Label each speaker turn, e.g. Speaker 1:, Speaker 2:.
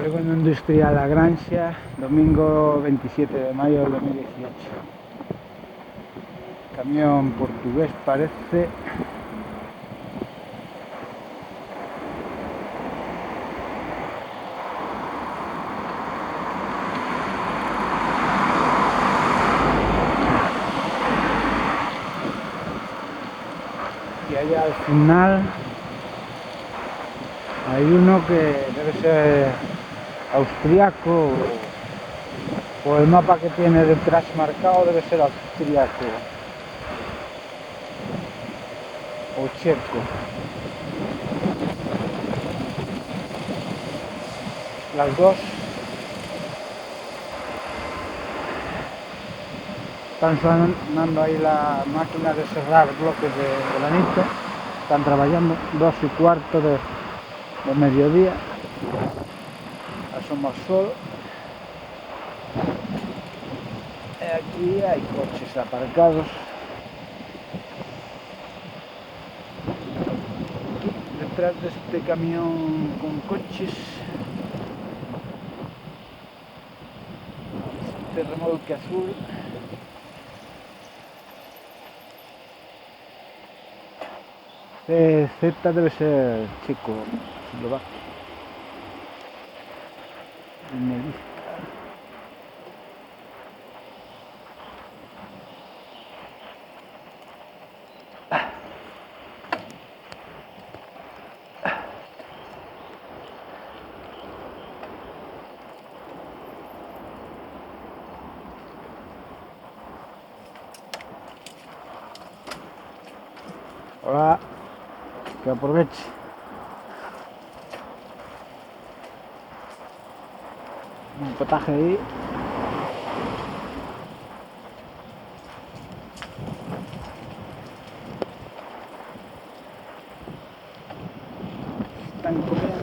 Speaker 1: Polígono Industrial La Granja, domingo 27 de mayo de 2018. Camión portugués parece. Y allá al final hay uno que debe ser austriaco, o el mapa que tiene detrás marcado debe ser austriaco o checo. Las dos están sonando ahí la máquina de cerrar bloques de granito. Están trabajando 2:15 de mediodía. Asoma o sol. Aquí hay coches aparcados. Aquí, detrás de este camión con coches, este remolque azul. Z debe ser chico, eslovaco. Hola, que aproveche. Un potaje ahí. Están comiendo.